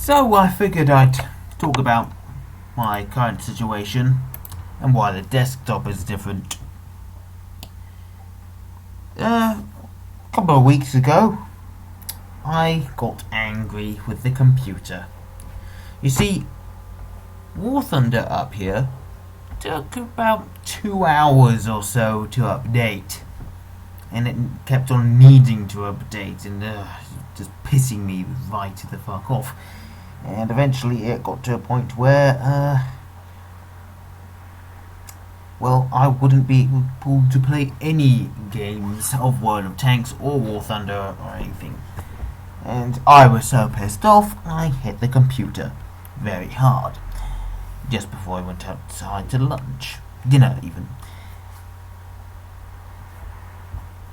So I figured I'd talk about my current situation and why the desktop is different. A couple of weeks ago, I got angry with the computer. You see, War Thunder up here took about 2 hours or so to update, and it kept on needing to update and just pissing me right the fuck off. And eventually it got to a point where well, I wouldn't be able to play any games of World of Tanks or War Thunder or anything. And I was so pissed off, I hit the computer very hard. Just before I went outside to lunch. Dinner, even.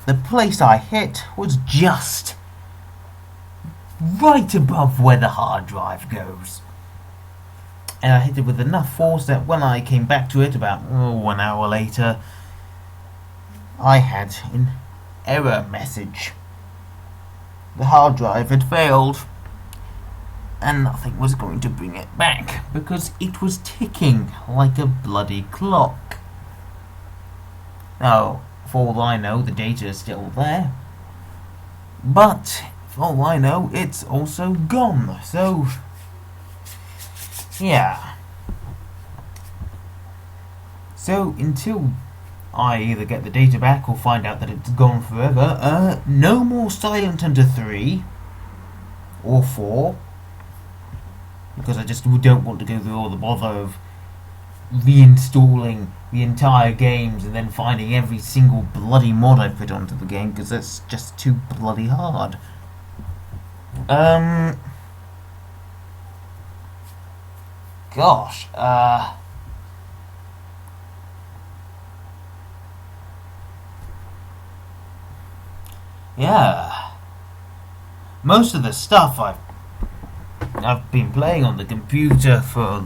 The place I hit was just right above where the hard drive goes. And I hit it with enough force that when I came back to it about 1 hour later, I had an error message. The hard drive had failed, and nothing was going to bring it back because it was ticking like a bloody clock. Now, for all I know, the data is still there, but for all I know, it's also gone. So, yeah. So, until I either get the data back or find out that it's gone forever, no more Silent Hunter 3 or 4, because I just don't want to go through all the bother of reinstalling the entire games and then finding every single bloody mod I put onto the game, because that's just too bloody hard. Gosh, yeah. Most of the stuff I've been playing on the computer for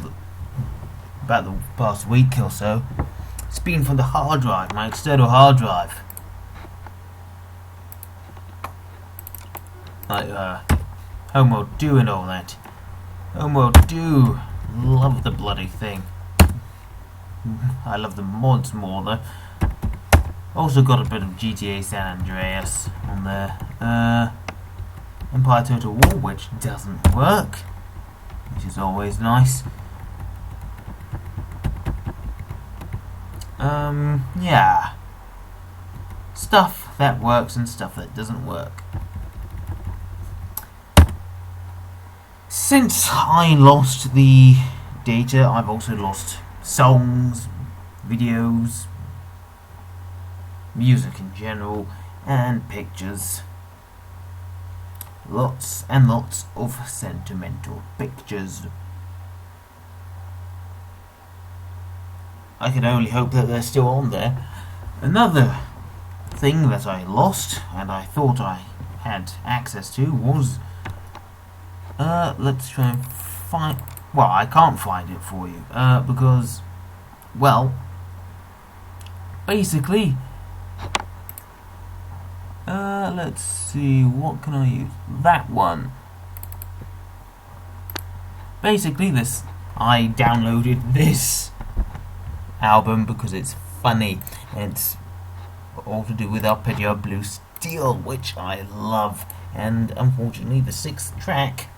about the past week or so, it's been from the hard drive, my external hard drive. Like Homeworld 2 and all that. Homeworld 2, love the bloody thing. I love the mods more though. Also got a bit of GTA San Andreas on there. Empire Total War, which doesn't work, which is always nice. Yeah. Stuff that works and stuff that doesn't work. Since I lost the data, I've also lost songs, videos, music in general, and pictures. Lots and lots of sentimental pictures. I can only hope that they're still on there. Another thing that I lost, and I thought I had access to, was let's try and find... Well, I can't find it for you, because, well, basically, let's see, what can I use? That one. Basically, I downloaded this album because it's funny. It's all to do with Arpeggio Blue Steel, which I love. And unfortunately, the 6th track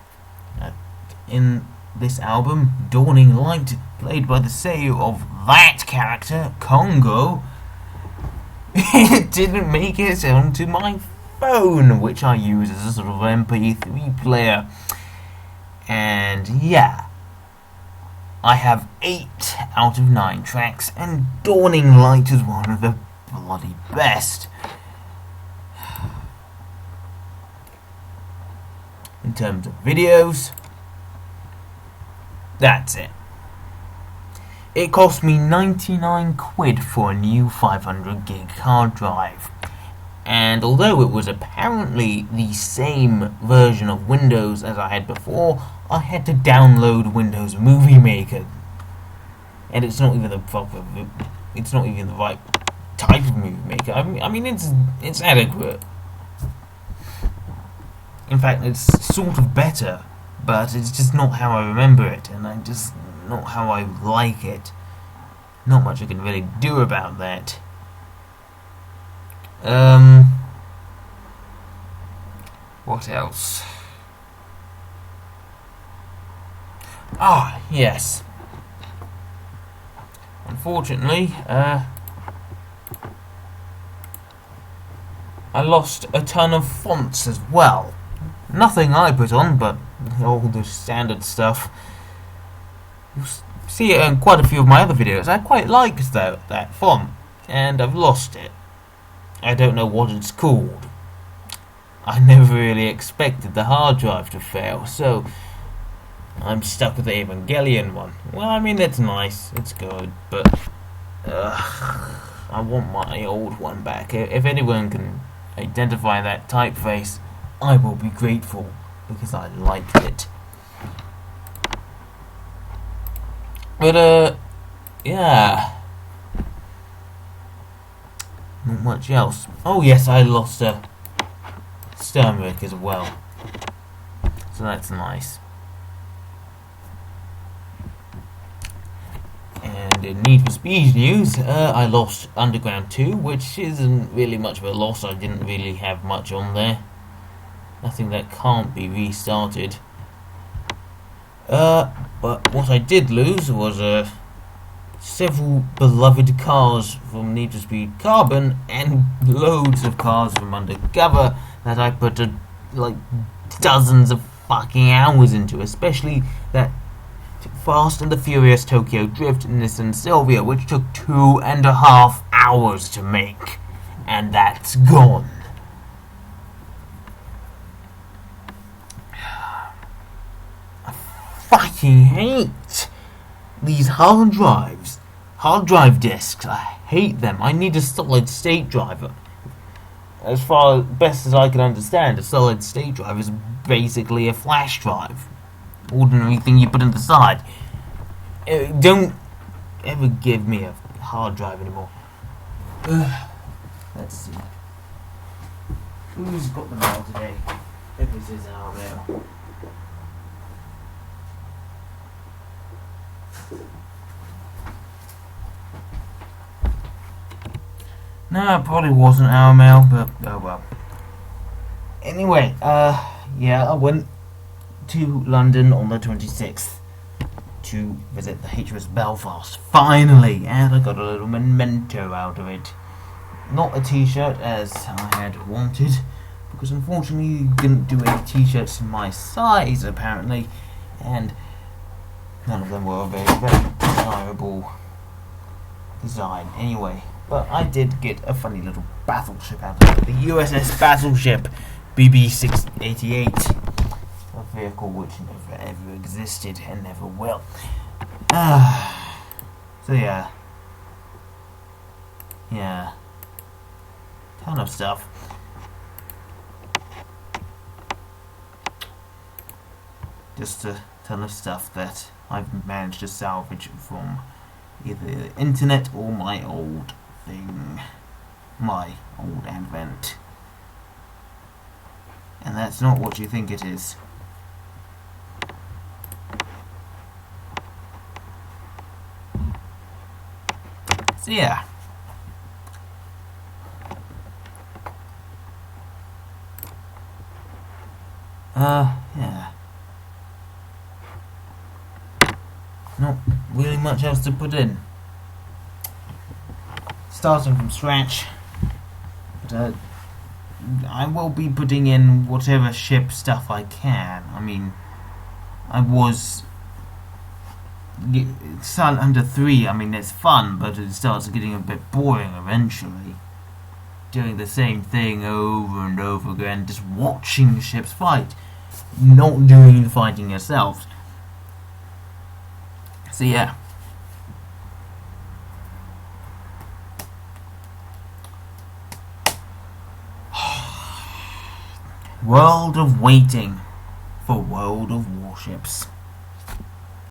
in this album, Dawning Light, played by the seiyuu of that character, Congo, it didn't make it onto my phone, which I use as a sort of MP3 player. And yeah, I have 8 out of 9 tracks, and Dawning Light is one of the bloody best. In terms of videos, that's it. It cost me 99 quid for a new 500 gig hard drive. And although it was apparently the same version of Windows as I had before, I had to download Windows Movie Maker. And it's not even the right type of Movie Maker. I mean it's adequate. In fact, it's sort of better but it's just not how I remember it, and I just not how I like it. Not much I can really do about that. What else? Ah, yes. Unfortunately, I lost a ton of fonts as well. Nothing I put on, but all the standard stuff. You'll see it in quite a few of my other videos. I quite liked that font, and I've lost it. I don't know what it's called. I never really expected the hard drive to fail, so I'm stuck with the Evangelion one. Well, I mean, it's nice, it's good, but I want my old one back. If anyone can identify that typeface, I will be grateful, because I liked it. But, yeah. Not much else. Oh yes, I lost a Sternrick as well. So that's nice. And in Need for Speed news, I lost Underground 2, which isn't really much of a loss. I didn't really have much on there. Nothing that can't be restarted. But what I did lose was several beloved cars from Need for Speed Carbon and loads of cars from Undercover that I put like dozens of fucking hours into, especially that Fast and the Furious Tokyo Drift Nissan Silvia, which took 2.5 hours to make, and that's gone. I fucking hate these hard drive disks. I hate them. I need a solid state driver. As far best as I can understand, a solid state drive is basically a flash drive. Ordinary thing you put in the side. Don't ever give me a hard drive anymore. Let's see. Who's got the mail today? If this is our mail. No, it probably wasn't our mail, but oh well. Anyway, yeah, I went to London on the 26th to visit the HMS Belfast, finally, and I got a little memento out of it. Not a t-shirt as I had wanted, because unfortunately you didn't do any t-shirts in my size apparently, and none of them were a very, very desirable design anyway. But I did get a funny little battleship out of it, the USS Battleship BB-688. A vehicle which never ever existed and never will. So yeah. Yeah. Ton of stuff. Just a ton of stuff that I've managed to salvage from either the internet or my old thing. My old Advent. And that's not what you think it is. So yeah. Yeah. Not really much else to put in. Starting from scratch. But I will be putting in whatever ship stuff I can. I mean, I was Silent Hunter 3, I mean, it's fun, but it starts getting a bit boring eventually. Doing the same thing over and over again, just watching the ships fight, not doing the fighting yourself. So yeah. World of waiting for World of Warships.